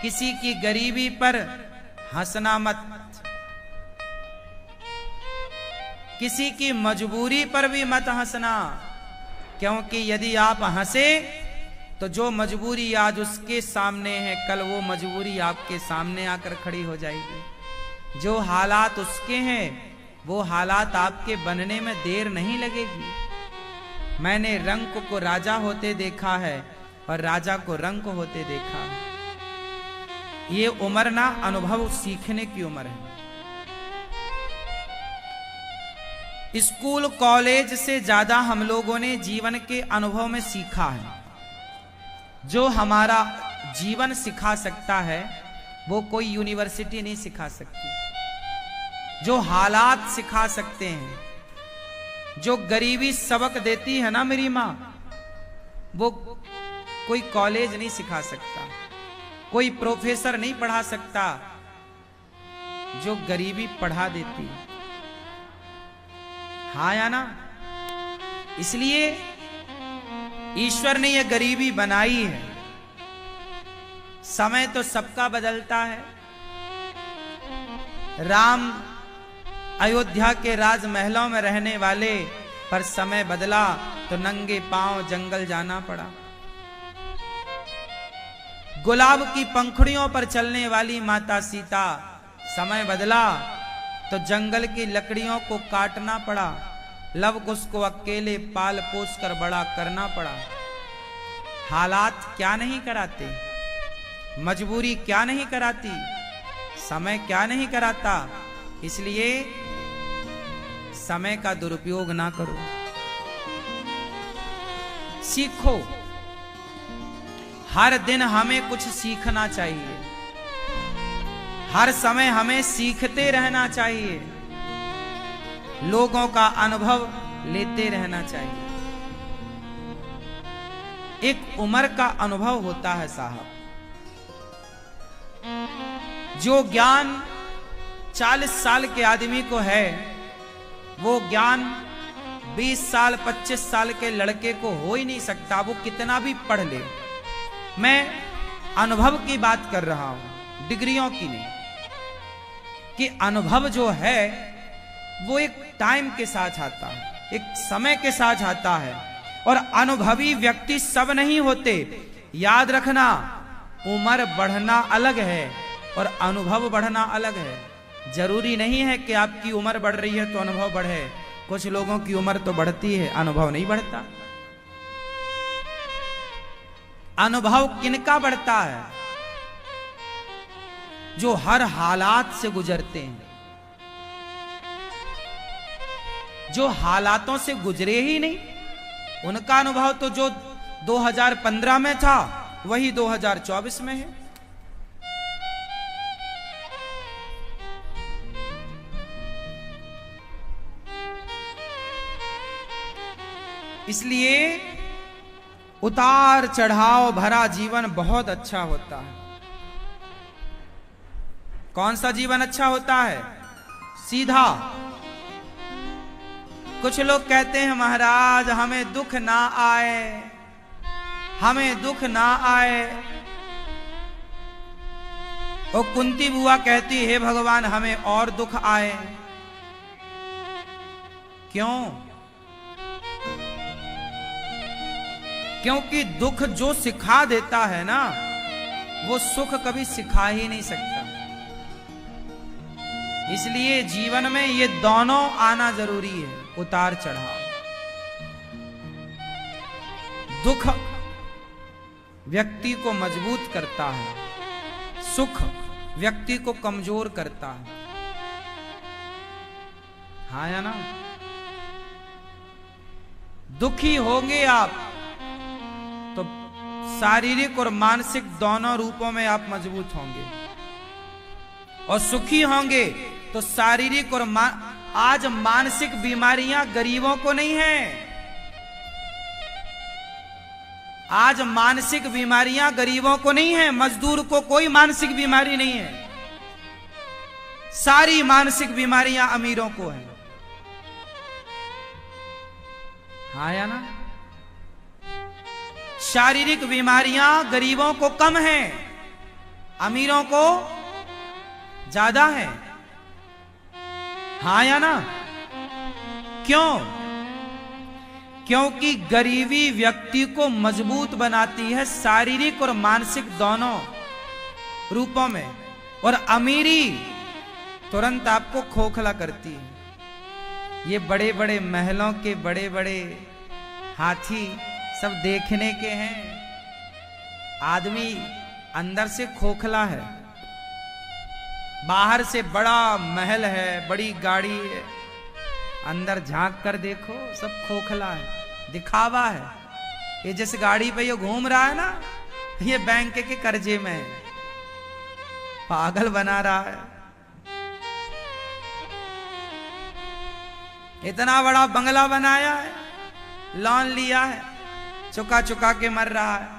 किसी की गरीबी पर हंसना मत, किसी की मजबूरी पर भी मत हंसना, क्योंकि यदि आप हंसे तो जो मजबूरी आज उसके सामने है, कल वो मजबूरी आपके सामने आकर खड़ी हो जाएगी। जो हालात उसके हैं वो हालात आपके बनने में देर नहीं लगेगी। मैंने रंक को राजा होते देखा है और राजा को रंक होते देखा है। ये उम्र ना अनुभव सीखने की उम्र है। स्कूल कॉलेज से ज्यादा हम लोगों ने जीवन के अनुभव में सीखा है। जो हमारा जीवन सिखा सकता है वो कोई यूनिवर्सिटी नहीं सिखा सकती। जो हालात सिखा सकते हैं, जो गरीबी सबक देती है ना मेरी माँ, वो कोई कॉलेज नहीं सिखा सकता, कोई प्रोफेसर नहीं पढ़ा सकता। जो गरीबी पढ़ा देती है, हाँ या ना? इसलिए ईश्वर ने यह गरीबी बनाई है। समय तो सबका बदलता है। राम अयोध्या के राजमहलों में रहने वाले, पर समय बदला तो नंगे पांव जंगल जाना पड़ा। गुलाब की पंखुड़ियों पर चलने वाली माता सीता, समय बदला तो जंगल की लकड़ियों को काटना पड़ा। लव कुश को अकेले पाल पोस कर बड़ा करना पड़ा। हालात क्या नहीं कराते, मजबूरी क्या नहीं कराती, समय क्या नहीं कराता। इसलिए समय का दुरुपयोग ना करो, सीखो। हर दिन हमें कुछ सीखना चाहिए, हर समय हमें सीखते रहना चाहिए, लोगों का अनुभव लेते रहना चाहिए। एक उम्र का अनुभव होता है साहब। जो ज्ञान 40 साल के आदमी को है, वो ज्ञान 20 साल 25 साल के लड़के को हो ही नहीं सकता, वो कितना भी पढ़ ले। मैं अनुभव की बात कर रहा हूं, डिग्रियों की नहीं। कि अनुभव जो है वो एक टाइम के साथ आता है, एक समय के साथ आता है। और अनुभवी व्यक्ति सब नहीं होते। याद रखना, उम्र बढ़ना अलग है और अनुभव बढ़ना अलग है। जरूरी नहीं है कि आपकी उम्र बढ़ रही है तो अनुभव बढ़े। कुछ लोगों की उम्र तो बढ़ती है, अनुभव नहीं बढ़ता। अनुभव किनका बढ़ता है? जो हर हालात से गुजरते हैं। जो हालातों से गुजरे ही नहीं, उनका अनुभव तो जो 2015 में था वही 2024 में है। इसलिए उतार चढ़ाव भरा जीवन बहुत अच्छा होता है। कौन सा जीवन अच्छा होता है? सीधा। कुछ लोग कहते हैं महाराज हमें दुख ना आए, हमें दुख ना आए। और कुंती बुआ कहती हे भगवान हमें और दुख आए। क्यों? क्योंकि दुख जो सिखा देता है ना, वो सुख कभी सिखा ही नहीं सकता। इसलिए जीवन में ये दोनों आना जरूरी है, उतार चढ़ाव। दुख व्यक्ति को मजबूत करता है, सुख व्यक्ति को कमजोर करता है। हाँ या ना? दुखी होंगे आप तो शारीरिक और मानसिक दोनों रूपों में आप मजबूत होंगे, और सुखी होंगे तो शारीरिक और आज मानसिक बीमारियां गरीबों को नहीं है। आज मानसिक बीमारियां गरीबों को नहीं है, मजदूर को कोई मानसिक बीमारी नहीं है। सारी मानसिक बीमारियां अमीरों को है। हाँ या ना? शारीरिक बीमारियां गरीबों को कम हैं, अमीरों को ज्यादा है। हाँ या ना? क्यों? क्योंकि गरीबी व्यक्ति को मजबूत बनाती है शारीरिक और मानसिक दोनों रूपों में, और अमीरी तुरंत आपको खोखला करती है। ये बड़े बड़े महलों के बड़े बड़े हाथी सब देखने के हैं, आदमी अंदर से खोखला है। बाहर से बड़ा महल है, बड़ी गाड़ी है, अंदर झांक कर देखो सब खोखला है, दिखावा है। ये जिस गाड़ी पे ये घूम रहा है ना, ये बैंक के कर्जे में है, पागल बना रहा है। इतना बड़ा बंगला बनाया है, लोन लिया है, चुका चुका के मर रहा है।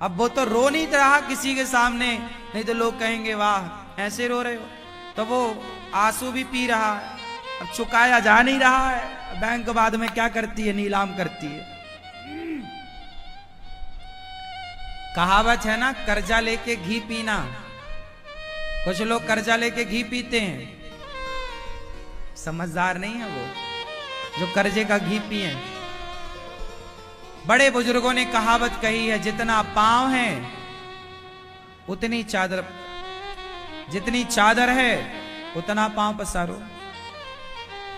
अब वो तो रो नहीं रहा किसी के सामने, नहीं तो लोग कहेंगे वाह ऐसे रो रहे हो, तो वो आंसू भी पी रहा है। अब चुकाया जा नहीं रहा है, बैंक बाद में क्या करती है, नीलाम करती है। कहावत है ना, कर्जा लेके घी पीना। कुछ लोग कर्जा लेके घी पीते हैं, समझदार नहीं है वो जो कर्जे का घी पिए। बड़े बुजुर्गों ने कहावत कही है, जितना पांव है उतनी चादर, जितनी चादर है उतना पांव पसारो।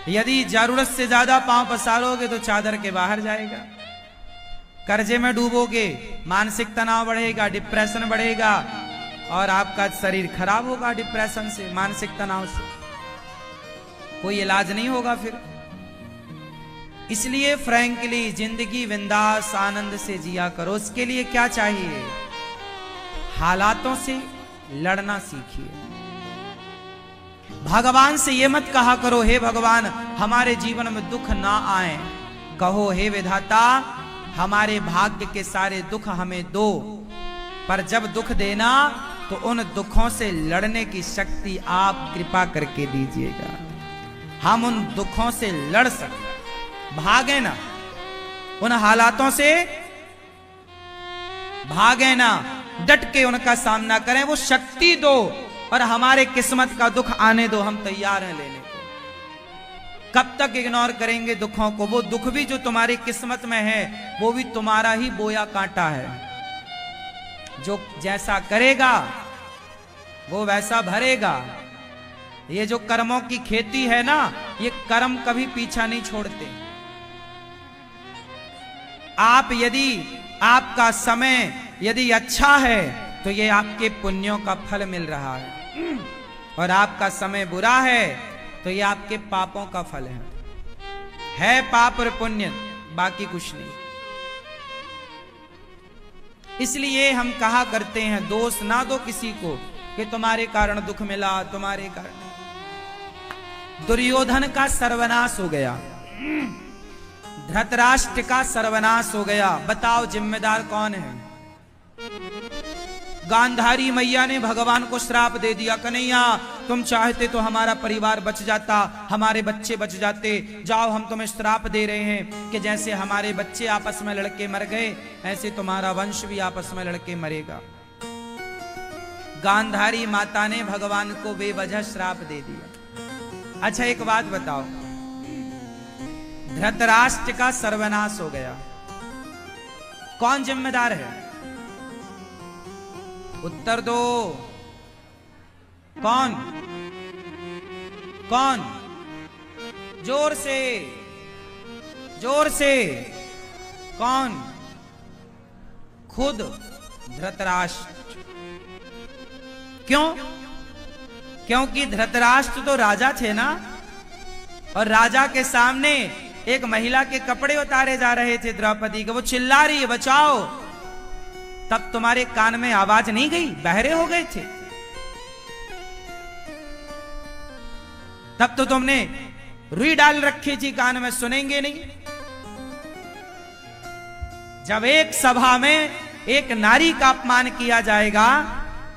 यदि जरूरत से ज्यादा पांव पसारोगे तो चादर के बाहर जाएगा। कर्जे में डूबोगे, मानसिक तनाव बढ़ेगा, डिप्रेशन बढ़ेगा, और आपका शरीर खराब होगा डिप्रेशन से, मानसिक तनाव से। कोई इलाज नहीं होगा फिर। इसलिए फ्रैंकली जिंदगी बिंदास आनंद से जिया करो। उसके लिए क्या चाहिए? हालातों से लड़ना सीखिए। भगवान से ये मत कहा करो हे भगवान हमारे जीवन में दुख ना आए, कहो हे विधाता हमारे भाग्य के सारे दुख हमें दो। पर जब दुख देना तो उन दुखों से लड़ने की शक्ति आप कृपा करके दीजिएगा, हम उन दुखों से लड़ सकते, भागे ना उन हालातों से, भागे ना, डट के उनका सामना करें, वो शक्ति दो और हमारे किस्मत का दुख आने दो, हम तैयार हैं लेने को। कब तक इग्नोर करेंगे दुखों को? वो दुख भी जो तुम्हारी किस्मत में है वो भी तुम्हारा ही बोया कांटा है। जो जैसा करेगा वो वैसा भरेगा। ये जो कर्मों की खेती है ना, ये कर्म कभी पीछा नहीं छोड़ते। आप यदि आपका समय यदि अच्छा है तो ये आपके पुण्यों का फल मिल रहा है, और आपका समय बुरा है तो ये आपके पापों का फल है पाप और पुण्य, बाकी कुछ नहीं। इसलिए हम कहा करते हैं दोष ना दो किसी को कि तुम्हारे कारण दुख मिला, तुम्हारे कारण। दुर्योधन का सर्वनाश हो गया, धृतराष्ट्र का सर्वनाश हो गया। बताओ जिम्मेदार कौन है? गांधारी मैया ने भगवान को श्राप दे दिया, कन्हैया तुम चाहते तो हमारा परिवार बच जाता, हमारे बच्चे बच जाते, जाओ हम तुम्हें श्राप दे रहे हैं कि जैसे हमारे बच्चे आपस में लड़के मर गए ऐसे तुम्हारा वंश भी आपस में लड़के मरेगा। गांधारी माता ने भगवान को बेवजह श्राप दे दिया। अच्छा एक बात बताओ, धृतराष्ट्र का सर्वनाश हो गया, कौन जिम्मेदार है? उत्तर दो, कौन? कौन? जोर से, जोर से, कौन? खुद धृतराष्ट्र। क्यों? क्योंकि धृतराष्ट्र तो राजा थे ना, और राजा के सामने एक महिला के कपड़े उतारे जा रहे थे द्रौपदी के, वो चिल्ला रही है बचाओ, तब तुम्हारे कान में आवाज नहीं गई? बहरे हो गए थे तब तो तुमने रुई डाल रखी थी कान में, सुनेंगे नहीं। जब एक सभा में एक नारी का अपमान किया जाएगा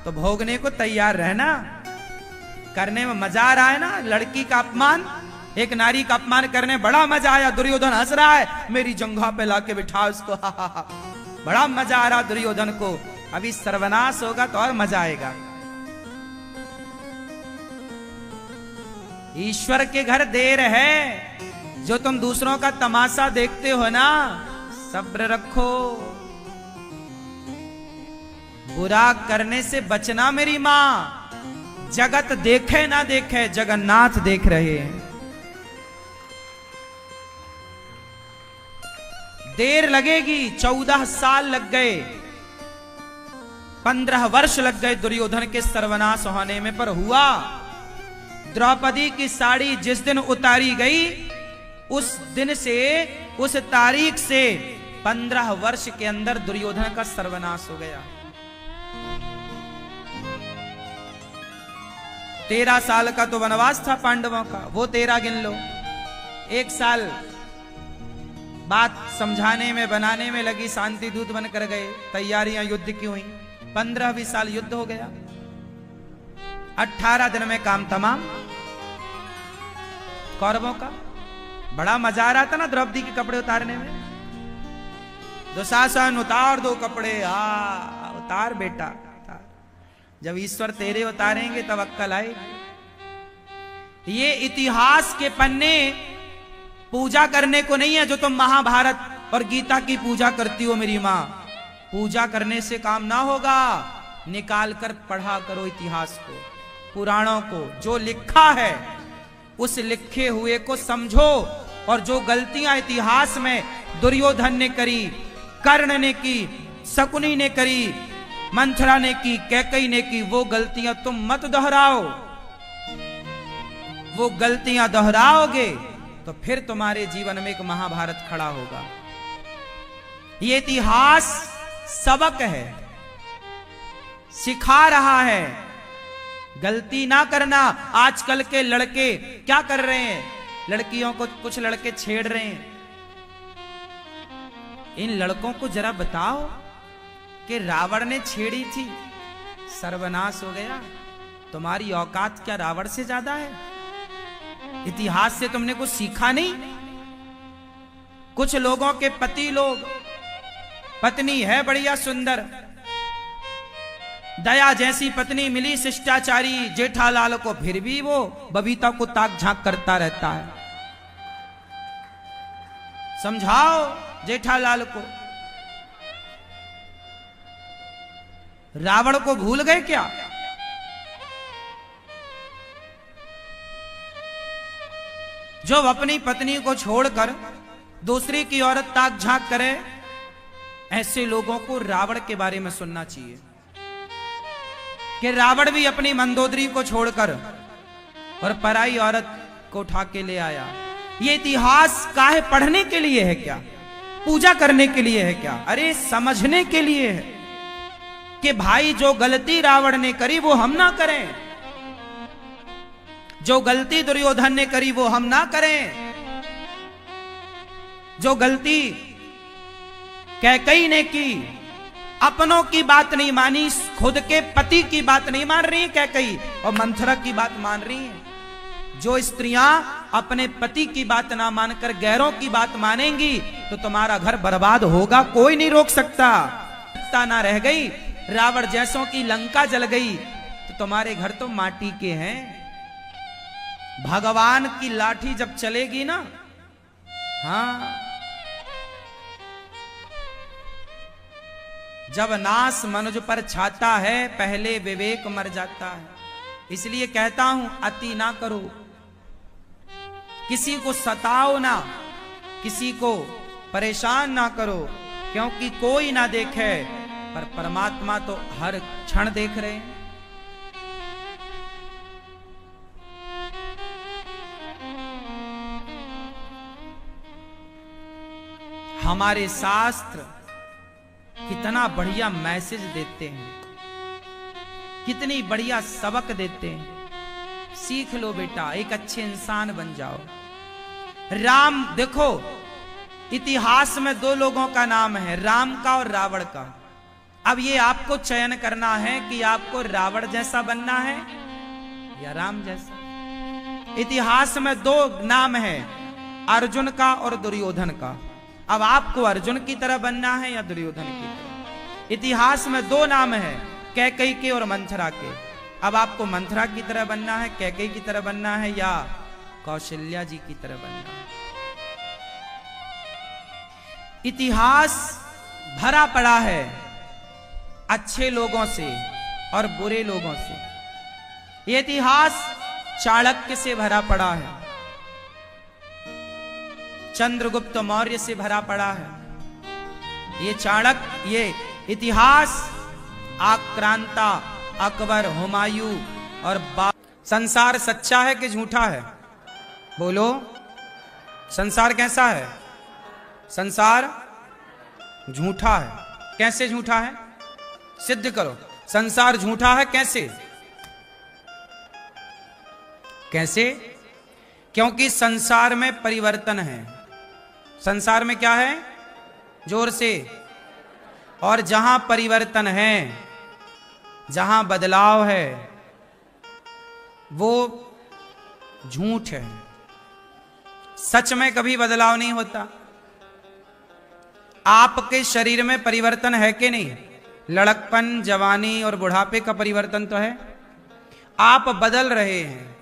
तो भोगने को तैयार रहना। करने में मजा आ रहा है ना, लड़की का अपमान, एक नारी का अपमान करने बड़ा मजा आया। दुर्योधन हंस रहा है, मेरी जंघा पे लाके बिठा उसको, बड़ा मजा आ रहा दुर्योधन को। अभी सर्वनाश होगा तो और मजा आएगा। ईश्वर के घर देर है। जो तुम दूसरों का तमाशा देखते हो ना, सब्र रखो। बुरा करने से बचना मेरी मां। जगत देखे ना देखे, जगन्नाथ देख रहे हैं। देर लगेगी। 14 साल लग गए, 15 वर्ष लग गए दुर्योधन के सर्वनाश होने में, पर हुआ। द्रौपदी की साड़ी जिस दिन उतारी गई, उस दिन से, उस तारीख से 15 वर्ष के अंदर दुर्योधन का सर्वनाश हो गया। 13 साल का तो वनवास था पांडवों का, वो 13 गिन लो। 1 साल बात समझाने में, बनाने में लगी, शांति दूत बनकर गए, तैयारियां युद्ध की हुई। 15 साल युद्ध हो गया। 18 दिन में काम तमाम कौरवों का। बड़ा मजा आ रहा था ना द्रौपदी के कपड़े उतारने में। दुशासन उतार दो कपड़े। उतार बेटा उतार। जब ईश्वर तेरे उतारेंगे तब अक्कल आएगी। ये इतिहास के पन्ने पूजा करने को नहीं है जो तुम महाभारत और गीता की पूजा करती हो मेरी मां। पूजा करने से काम ना होगा। निकाल कर पढ़ा करो इतिहास को, पुराणों को। जो लिखा है उस लिखे हुए को समझो। और जो गलतियां इतिहास में दुर्योधन ने करी, कर्ण ने की, शकुनी ने करी, मंथरा ने की, कैकेयी ने की, वो गलतियां तुम मत दोहराओ। वो गलतियां दोहराओगे तो फिर तुम्हारे जीवन में एक महाभारत खड़ा होगा। ये इतिहास सबक है, सिखा रहा है। गलती ना करना। आजकल के लड़के क्या कर रहे हैं? लड़कियों को कुछ लड़के छेड़ रहे हैं। इन लड़कों को जरा बताओ कि रावण ने छेड़ी थी, सर्वनाश हो गया। तुम्हारी औकात क्या रावण से ज्यादा है? इतिहास से तुमने कुछ सीखा नहीं? कुछ लोगों के पति लोग, पत्नी है बढ़िया सुंदर, दया जैसी पत्नी मिली, शिष्टाचारी जेठालाल को, फिर भी वो बबीता को ताक झांक करता रहता है। समझाओ जेठालाल को। रावण को भूल गए क्या? जो अपनी पत्नी को छोड़कर दूसरी की औरत ताक झांक करे, ऐसे लोगों को रावण के बारे में सुनना चाहिए कि रावण भी अपनी मंदोदरी को छोड़कर और पराई औरत को उठा के ले आया। ये इतिहास काहे पढ़ने के लिए है क्या? पूजा करने के लिए है क्या? अरे समझने के लिए है कि भाई जो गलती रावण ने करी वो हम ना करें, जो गलती दुर्योधन ने करी वो हम ना करें, जो गलती कैकेयी ने की, अपनों की बात नहीं मानी, खुद के पति की बात नहीं मान रही कैकेयी और मंथरा की बात मान रही है। जो स्त्रियां अपने पति की बात ना मानकर गैरों की बात मानेंगी तो तुम्हारा घर बर्बाद होगा, कोई नहीं रोक सकता। ना रह गई, रावण जैसों की लंका जल गई तो तुम्हारे घर तो माटी के हैं। भगवान की लाठी जब चलेगी ना, हाँ, जब नाश मनुज पर छाता है पहले विवेक मर जाता है। इसलिए कहता हूं अति ना करो, किसी को सताओ ना, किसी को परेशान ना करो, क्योंकि कोई ना देखे पर परमात्मा तो हर क्षण देख रहे हैं। हमारे शास्त्र कितना बढ़िया मैसेज देते हैं, कितनी बढ़िया सबक देते हैं। सीख लो बेटा, एक अच्छे इंसान बन जाओ। राम, देखो इतिहास में 2 लोगों का नाम है, राम का और रावण का। अब ये आपको चयन करना है कि आपको रावण जैसा बनना है या राम जैसा। इतिहास में 2 नाम है, अर्जुन का और दुर्योधन का। अब आपको अर्जुन की तरह बनना है या दुर्योधन की तरह। इतिहास में 2 नाम है, कैकेयी के और मंथरा के। अब आपको मंथरा की तरह बनना है, कैकेयी की तरह बनना है या कौशल्या जी की तरह बनना। इतिहास भरा पड़ा है अच्छे लोगों से और बुरे लोगों से। ये इतिहास चाणक्य से भरा पड़ा है, चंद्रगुप्त मौर्य से भरा पड़ा है। ये चाणक्य, ये इतिहास आक्रांता, अकबर, हुमायूं और संसार सच्चा है कि झूठा है? बोलो, संसार कैसा है? संसार झूठा है। कैसे झूठा है? सिद्ध करो। संसार झूठा है कैसे? कैसे? क्योंकि संसार में परिवर्तन है। संसार में क्या है? जोर से। और जहां परिवर्तन है, जहां बदलाव है, वो झूठ है। सच में कभी बदलाव नहीं होता। आपके शरीर में परिवर्तन है कि नहीं? लड़कपन, जवानी और बुढ़ापे का परिवर्तन तो है। आप बदल रहे हैं।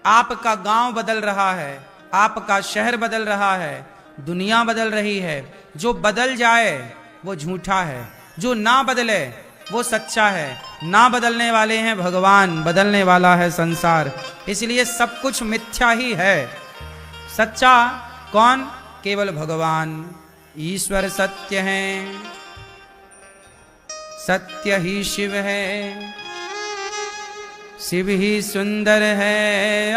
आपका गांव बदल रहा है, आपका शहर बदल रहा है, दुनिया बदल रही है। जो बदल जाए वो झूठा है, जो ना बदले वो सच्चा है। ना बदलने वाले हैं भगवान, बदलने वाला है संसार। इसलिए सब कुछ मिथ्या ही है। सच्चा कौन? केवल भगवान। ईश्वर सत्य है, सत्य ही शिव है, शिव ही सुंदर है।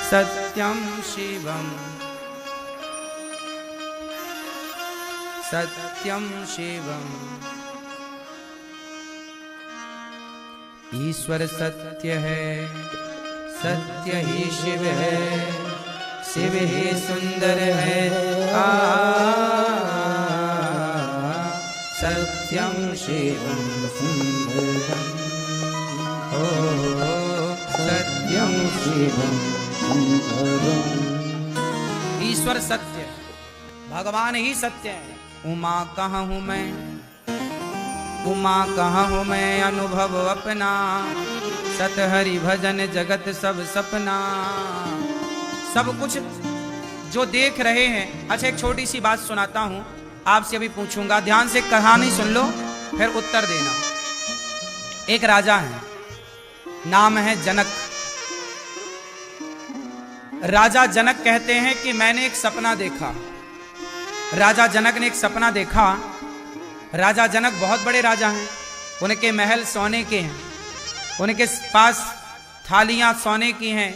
सत्यम शिवम, सत्यम शिवम। ईश्वर सत्य है, सत्य ही शिव है, शिव ही सुंदर है। सत्यम शिवम सुंदरम, ओ सत्यम शिवम सुंदरम। ईश्वर सत्य, भगवान ही सत्य है। उमा कहाँ हूँ मैं, उमा कहाँ हूँ मैं, अनुभव अपना, सत हरि भजन जगत सब सपना। सब कुछ जो देख रहे हैं। अच्छा, एक छोटी सी बात सुनाता हूं, आपसे अभी पूछूंगा, ध्यान से कहानी सुन लो फिर उत्तर देना। एक राजा है, नाम है जनक। राजा जनक कहते हैं कि मैंने एक सपना देखा। राजा जनक ने एक सपना देखा। राजा जनक बहुत बड़े राजा हैं, उनके महल सोने के हैं, उनके पास थालियां सोने की हैं,